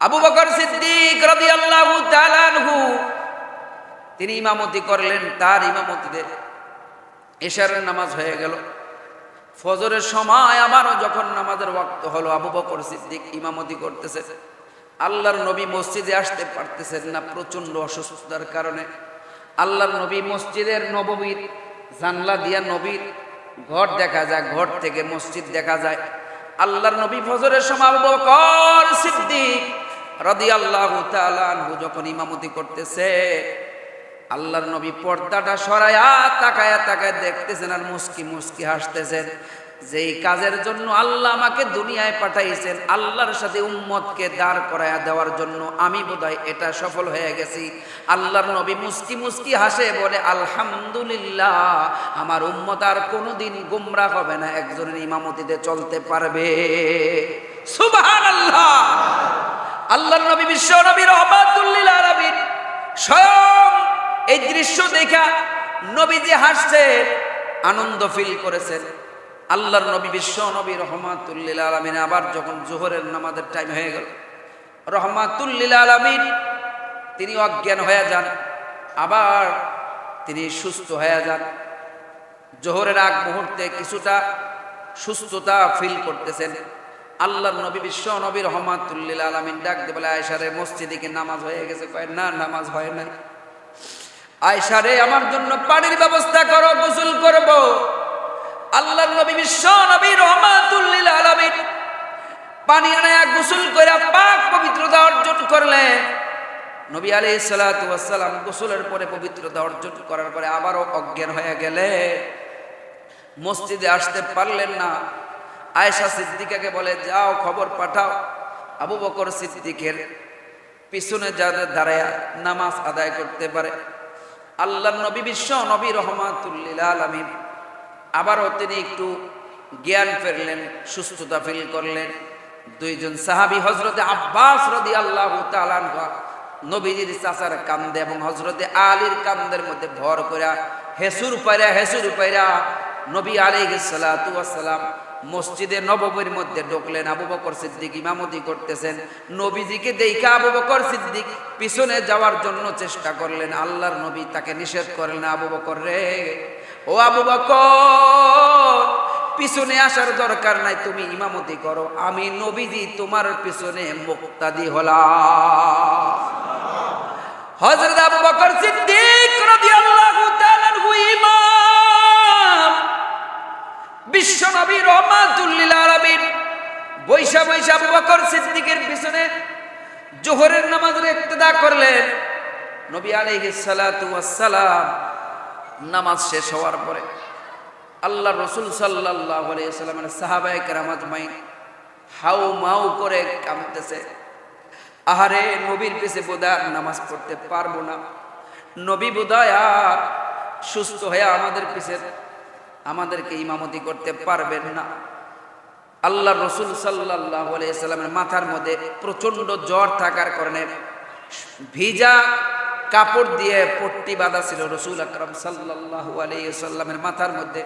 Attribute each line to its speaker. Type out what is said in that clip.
Speaker 1: আবু বকর সিদ্দিক রাদিয়াল্লাহু তাআলা আনহু তিনি ইমামতি করলেন। তার ইমামতিতে এশারের নামাজ হয়ে গেল। ফজরের সময় আবারও যখন নামাজের ওয়াক্ত হলো, আবু বকর সিদ্দিক ইমামতি করতেছে। আল্লাহর নবী মসজিদে আসতে পারতেছেন না প্রচন্ড অসুস্থতার কারণে। আল্লাহর নবী মসজিদের নববীর জানলা দিয়া নবীর ঘর দেখা যায়, ঘর থেকে মসজিদ দেখা যায়। আল্লাহর নবী ফজরের সময় আবু বকর সিদ্দিক রাদিয়াল্লাহু তাআলা আনহু যখন ইমামতি করতেছে, আল্লাহর নবী পর্দাটা সরায়া তাকায়া তাকায় দেখতেছেন আর মুস্কি মুস্কি হাসতেছেন। যেই কাজের জন্য আল্লাহ আমাকে দুনিয়ায় পাঠাইছেন, আল্লাহর সাথে উম্মতকে দাঁড় করায়া দেওয়ার জন্য, আমি বোধহয় এটা সফল হয়ে গেছি। আল্লাহর নবী মুস্কি মুস্কি হাসে বলে, আলহামদুলিল্লাহ, আমার উম্মত আর কোনোদিন গোমরাহ হবে না, একজনের ইমামতিতে চলতে পারবে। সুবহানাল্লাহ। আল্লাহর নবী বিশ্ব নবী রাহমাতুল লিল আলামিন স্বয়ং এই দৃশ্য দেখা নবীজি হাসছেন, আনন্দ ফিল করেছেন। আল্লাহর নবী বিশ্ব নবী রাহমাতুল লিল আলামিন আবার যখন জোহরের নামাজের টাইম হয়ে গেল, রাহমাতুল লিল আলামিন তিনি অজ্ঞান হয়ে যান, আবার তিনি সুস্থ হয়ে যান। জোহরের আগ মুহূর্তে কিছুটা সুস্থতা ফিল করতেছেন। আল্লাহর নবী বিশ্ব নবী রাহমাতুল লিল আলামিন ডাক দিয়ে বলে, আয়েশা রে, মসজিদে কি নামাজ হয়ে গেছে? কয়, না, নামাজ হয় নাই। আয়েশা রে, আমার জন্য পানির ব্যবস্থা করো, গোসল করব। আল্লাহর নবী বিশ্ব নবী রাহমাতুল লিল আলামিন পানি আনায়া গোসল করে পাক পবিত্রতা অর্জন করলেন। নবী আলাইহিস সালাতু ওয়াস সালাম গোসলের পরে পবিত্রতা অর্জন করার পরে আবারও অজ্ঞান হয়ে গেলেন, মসজিদে আসতে পারলেন না। আয়েশা সিদ্দিকাকে বলে, যাও খবর পাঠাও আবু বকর সিদ্দিকের পিছনে যারা দাঁড়ায়া নামাজ আদায় করতে পারে। আল্লাহর নবী বিশ্ব নবী রাহমাতুল লিল আলামিন আবারও তিনি একটু জ্ঞান ফেরলেন, সুস্থতা ফিল করলেন। দুইজন সাহাবী হযরতে আব্বাস রাদিয়াল্লাহু তাআলা আনহু নবীজির চাচার কান্দে এবং হযরতে আলীর কান্দের মধ্যে ভর কইরা হেসুর পাইরা নবী আলাইহিস সালাতু ওয়াস সালাম মসজিদে নববীর মধ্যে ঢুকলেন। আবু বকর সিদ্দিক ইমামতি করতেছেন। নবীজিকে দেখা আবু বকর সিদ্দিক পিছনে যাওয়ার জন্য চেষ্টা করলেন। আল্লাহর নবী তাকে নিষেধ করলেন, আবু বকর রে, ও আবু বকর, পিছনে আসার দরকার নাই, তুমি ইমামতি করো, আমি নবীজি তোমার পিছনে মুক্তাদি হলাম। হযরত আবু বকর সিদ্দিক রাদিয়াল্লাহু তাআলা আনহু ইমাম, বিশ্ব নবী রাহমাতুল লিল আলামিন বৈশা আবু বকর সিদ্দিকের পিছনে জোহরের নামাজের ইক্তেদা করলেন। নবী আলাইহিস সালাতু ওয়াস সালাম নামাজ শেষ হওয়ার পরে আল্লাহ রাসূল সাল্লাল্লাহু আলাইহি ওয়াসাল্লামের সাহাবায়ে কেরাম আজমাইন হাউ মাউ করে কাঁদতেছে। আহারে, নবীর পিছে বোধহয় নামাজ পড়তে পারবো না, নবী বোধহয় আর সুস্থ হয়ে আমাদেরকে ইমামতি করতে পারবেন না। আল্লাহ রাসূল সাল্লাল্লাহু আলাইহি ওয়াসাল্লামের মাথার মধ্যে প্রচন্ড জ্বর থাকার কারণে ভিজা কাপড় দিয়ে পট্টি বাঁধা ছিল রাসূল আকরাম সাল্লাল্লাহু আলাইহি ওয়াসাল্লামের মাথার মধ্যে।